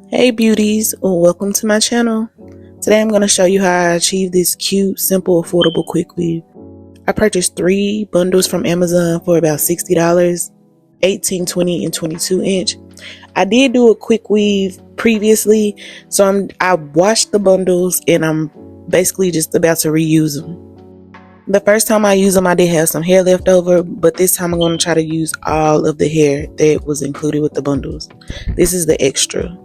Hey beauties, welcome to my channel. Today I'm going to show you how I achieve this cute, simple, affordable quick weave. I purchased 3 bundles from Amazon for about $60, 18, 20, and 22 inch. I did do a quick weave previously, so I washed the bundles and I'm basically just about to reuse them. The first time I used them, I did have some hair left over, but this time I'm going to try to use all of the hair that was included with the bundles. This is the extra.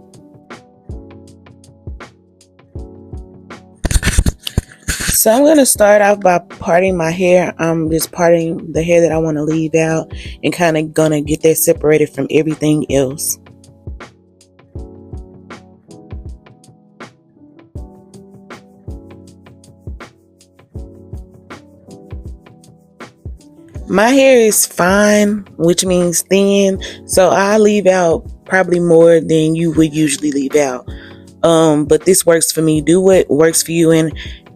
So I'm going to start off by parting my hair. I'm just parting the hair that I want to leave out and kind of going to get that separated from everything else. My hair is fine, which means thin, so I leave out probably more than you would usually leave out. But this works for me. Do what works for you. And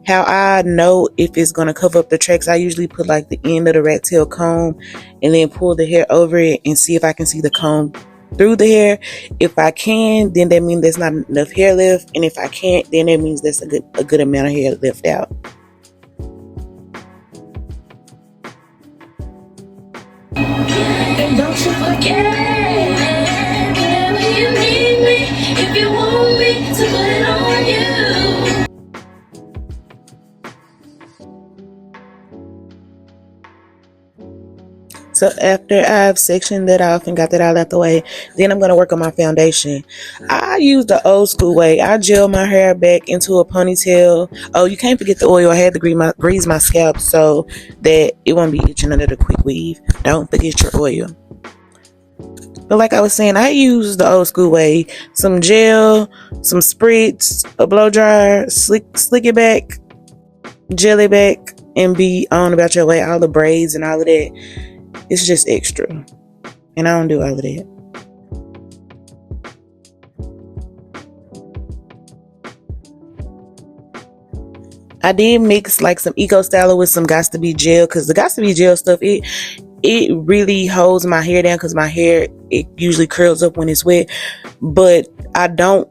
how I know if it's going to cover up the tracks, I usually put like the end of the rat tail comb and then pull the hair over it and see if I can see the comb through the hair. If I can, then that means there's not enough hair left, and if I can't, then that means there's a good amount of hair left out. And don't you forget, whenever you need me, if you want me to put it on you. So after I've sectioned that off and got that all out the way, then I'm going to work on my foundation. I use the old school way. I gel my hair back into a ponytail. Oh, you can't forget the oil. I had to grease my scalp so that it won't be itching under the quick weave. Don't forget your oil. But like I was saying, I use the old school way. Some gel, some spritz, a blow dryer, slick it back, gel it back, and be on about your way. All the braids and all of that. It's just extra. And I don't do all of that. I did mix like some Eco Styler with some Gots to Be gel, because the Gots to Be gel stuff, it really holds my hair down, because my hair, it usually curls up when it's wet. But I don't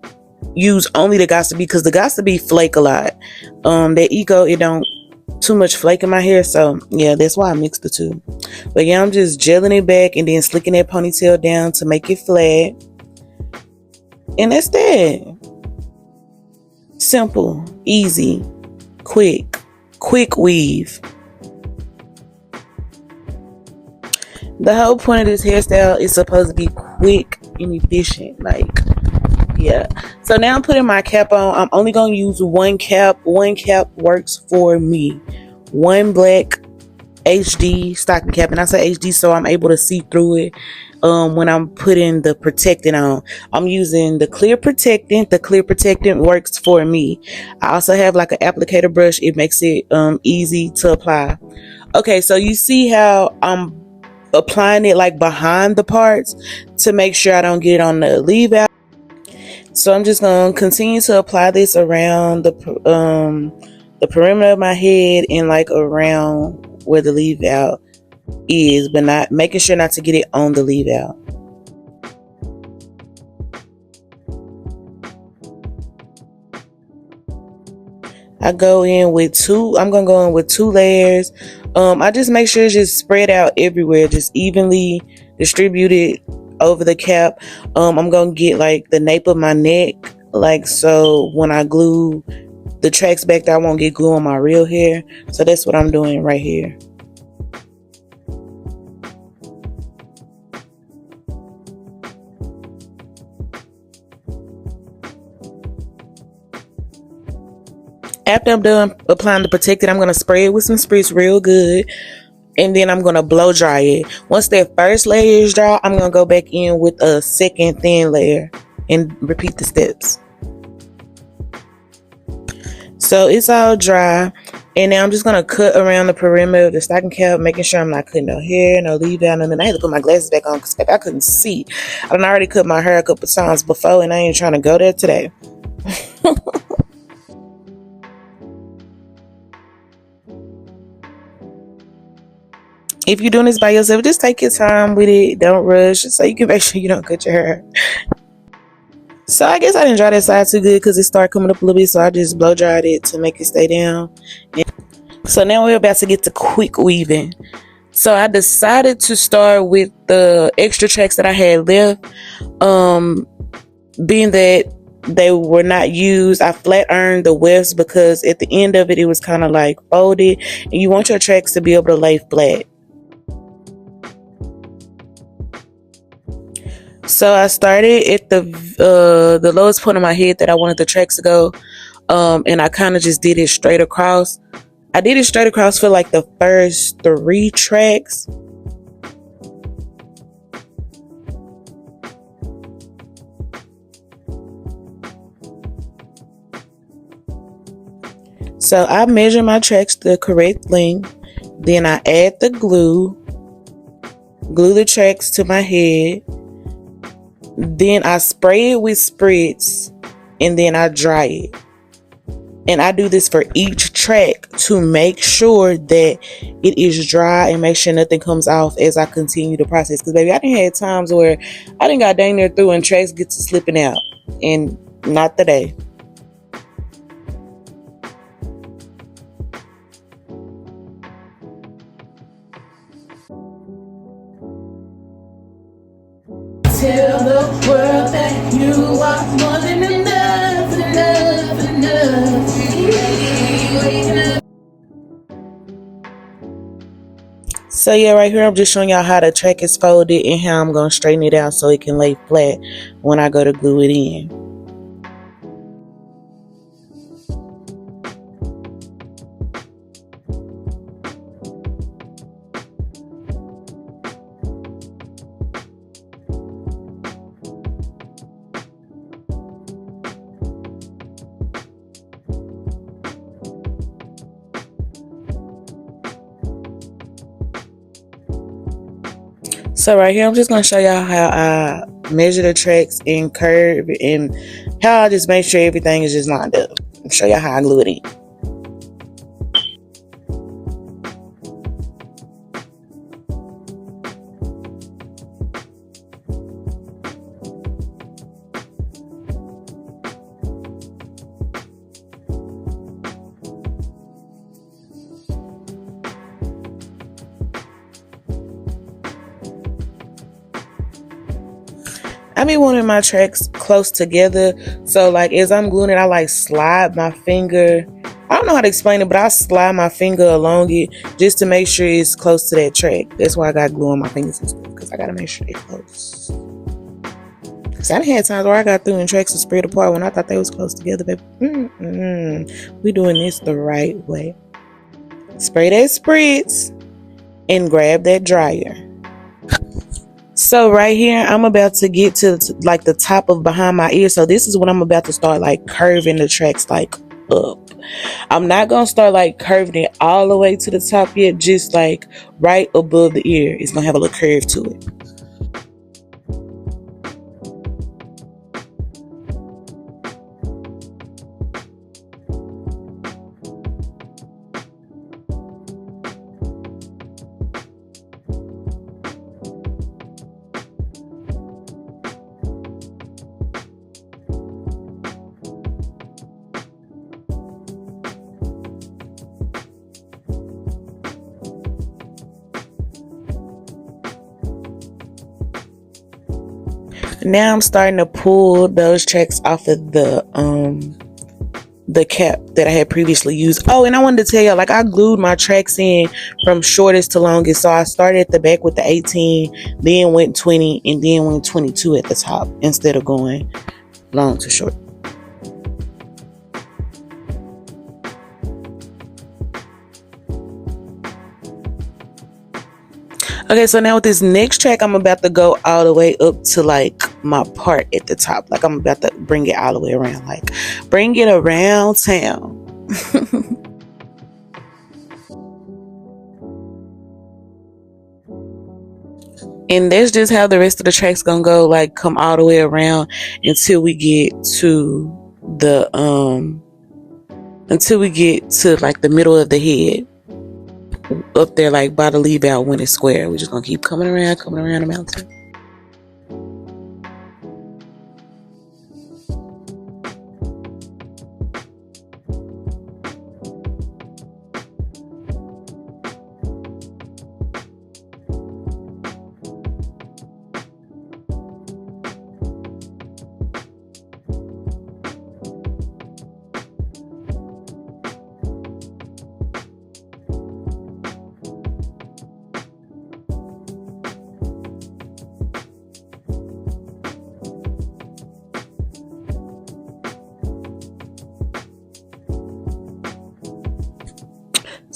use only the Gots to Be, because the Gots to Be flake a lot. That Eco, it don't too much flake in my hair, so yeah, that's why I mixed the two. But yeah, I'm just gelling it back and then slicking that ponytail down to make it flat, and that's that. Simple, easy, quick weave. The whole point of this hairstyle is supposed to be quick and efficient, like, yeah. So now I'm putting my cap on. I'm only going to use one cap. One cap works for me. One black HD stocking cap. And I say HD so I'm able to see through it when I'm putting the protectant on. I'm using the clear protectant. The clear protectant works for me. I also have like an applicator brush. It makes it easy to apply. Okay, so you see how I'm applying it like behind the parts to make sure I don't get it on the leave out. So I'm just going to continue to apply this around the perimeter of my head and like around where the leave out is, but not making sure not to get it on the leave out. I'm going to go in with 2 layers. I just make sure it's just spread out everywhere, just evenly distributed over the cap. I'm gonna get like the nape of my neck, like so when I glue the tracks back there, I won't get glue on my real hair. So that's what I'm doing right here. After I'm done applying the protectant, I'm gonna spray it with some spritz real good, and then I'm gonna blow dry it. Once that first layer is dry, I'm gonna go back in with a second thin layer and repeat the steps. So it's all dry, and now I'm just gonna cut around the perimeter of the stocking cap, making sure I'm not cutting no hair, no leave out, and then I had to put my glasses back on because I couldn't see. I already cut my hair a couple times before, and I ain't trying to go there today. If you're doing this by yourself, just take your time with it. Don't rush, so you can make sure you don't cut your hair. So I guess I didn't dry that side too good because it started coming up a little bit, so I just blow dried it to make it stay down. So now we're about to get to quick weaving. So I decided to start with the extra tracks that I had left. Being that they were not used, I flat ironed the wefts because at the end of it, it was kind of like folded, and you want your tracks to be able to lay flat. So I started at the lowest point of my head that I wanted the tracks to go, and I kind of just did it straight across. I did it straight across for like the first 3 tracks. So I measure my tracks the correct length. Then I add the glue the tracks to my head. Then I spray it with spritz, and then I dry it. And I do this for each track to make sure that it is dry and make sure nothing comes off as I continue the process. Because baby, I done had times where I done got dang near through and tracks get to slipping out, and not today. Tell the world that you are more than enough, enough. So yeah, right here I'm just showing y'all how the track is folded and how I'm going to straighten it out so it can lay flat when I go to glue it in. So right here, I'm just going to show y'all how I measure the tracks and curve and how I just make sure everything is just lined up. I'll show y'all how I glue it in. I be wanting my tracks close together. So like as I'm gluing it, I like slide my finger. I don't know how to explain it, but I slide my finger along it just to make sure it's close to that track. That's why I got glue on my fingers and stuff, because I gotta make sure they're close. Cause I done had times where I got through and tracks were spread apart when I thought they was close together, baby. We doing this the right way. Spray that spritz and grab that dryer. So right here, I'm about to get to like the top of behind my ear. So this is when I'm about to start like curving the tracks like up. I'm not going to start like curving it all the way to the top yet. Just like right above the ear. It's going to have a little curve to it. Now I'm starting to pull those tracks off of the cap that I had previously used. Oh, and I wanted to tell y'all, like I glued my tracks in from shortest to longest. So I started at the back with the 18, then went 20, and then went 22 at the top instead of going long to short. Okay, so now with this next track, I'm about to go all the way up to like my part at the top. Like I'm about to bring it all the way around. Like bring it around town. And that's just how the rest of the track's gonna go. Like come all the way around until we get to the like the middle of the head. Up there like by the leave out when it's square. We're just gonna keep coming around the mountain.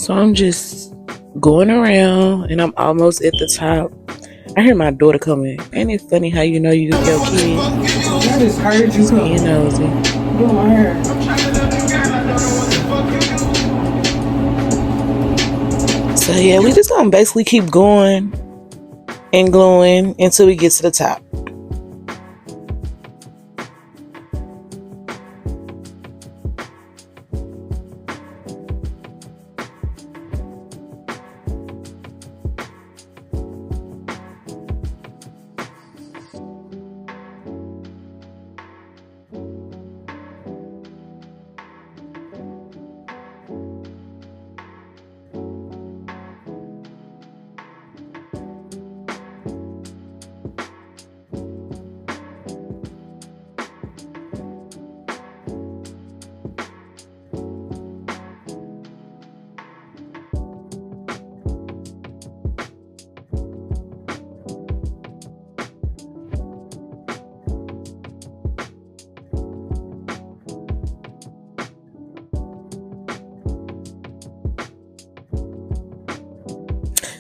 So I'm just going around and I'm almost at the top. I hear my daughter coming. Ain't it funny how you know your kid? I just heard you come. You nosy. Doing my hair. So yeah, we just gonna basically keep going and gluing until we get to the top.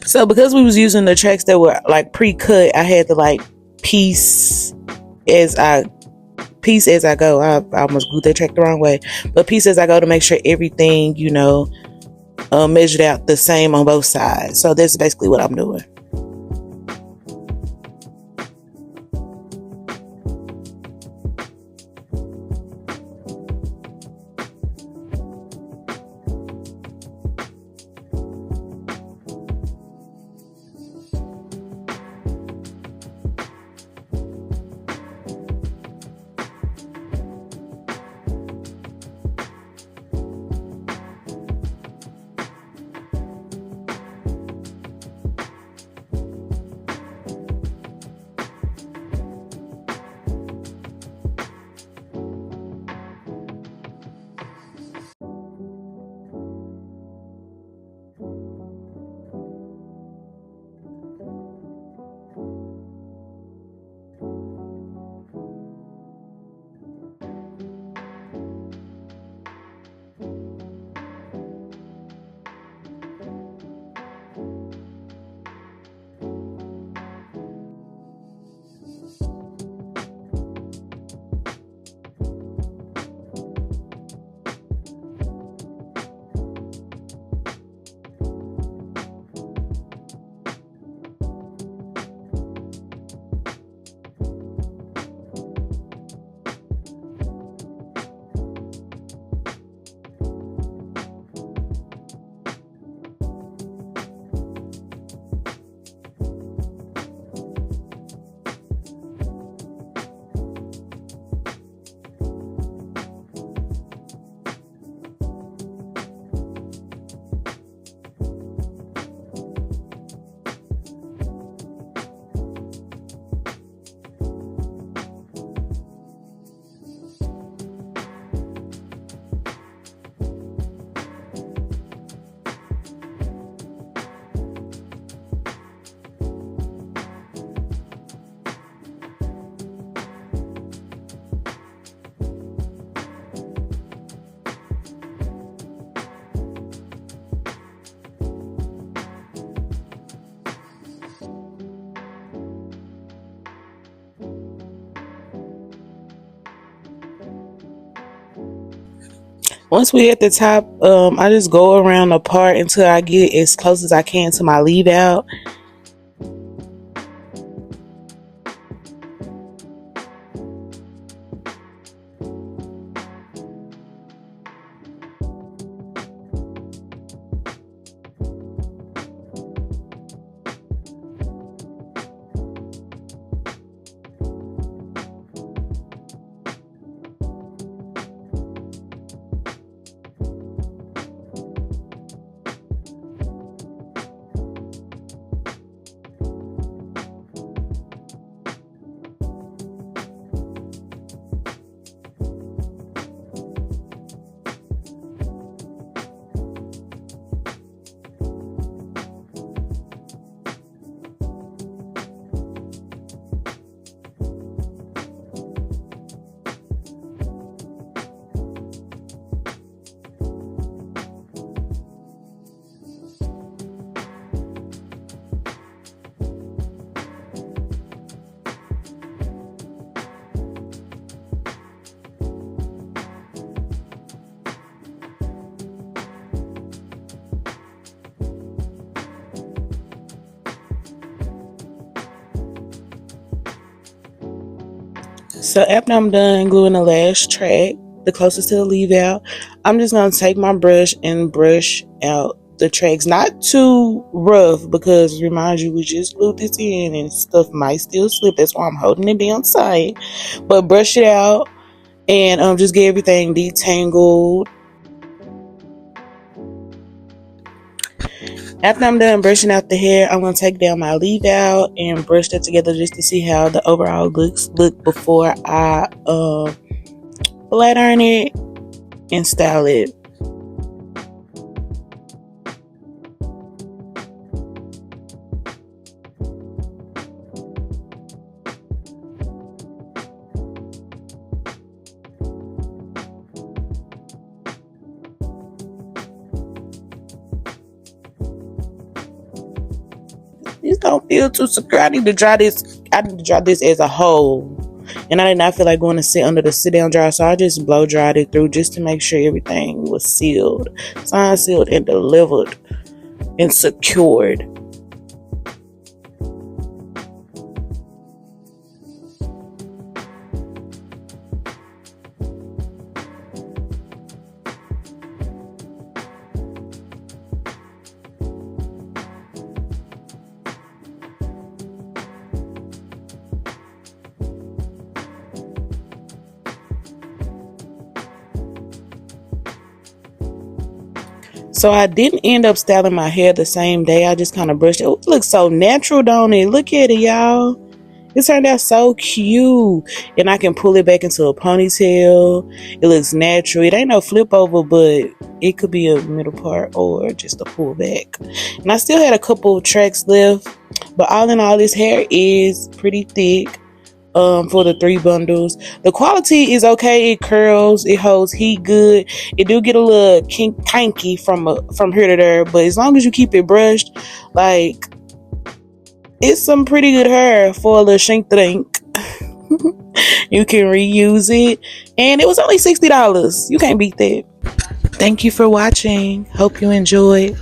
So because we was using the tracks that were like pre-cut, I had to like piece as I go. I almost glued that track the wrong way, but piece as I go to make sure everything, measured out the same on both sides. So that's basically what I'm doing. Once we at the top, I just go around the part until I get as close as I can to my leave out. So after I'm done gluing the last track, the closest to the leave out, I'm just gonna take my brush and brush out the tracks. Not too rough, because remind you, we just glued this in and stuff might still slip. That's why I'm holding it down tight. But brush it out and just get everything detangled. After I'm done brushing out the hair, I'm going to take down my leave out and brush that together just to see how the overall looks before I flat iron it and style it. These don't feel too secure. I need to dry this. I need to dry this as a whole. And I did not feel like going to sit under the sit down dryer, so I just blow dried it through just to make sure everything was sealed, signed, sealed, and delivered and secured. So I didn't end up styling my hair the same day. I just kind of brushed it. It looks so natural, don't it? Look at it, y'all. It turned out so cute. And I can pull it back into a ponytail. It looks natural. It ain't no flip over, but it could be a middle part or just a pull back. And I still had a couple of tracks left. But all in all, this hair is pretty thick. For the 3 bundles, the quality is okay. It curls, it holds heat good. It do get a little kinky from here to there, but as long as you keep it brushed, like, it's some pretty good hair for a little shink drink. You can reuse it, and it was only $60. You can't beat that. Thank you for watching. Hope you enjoyed.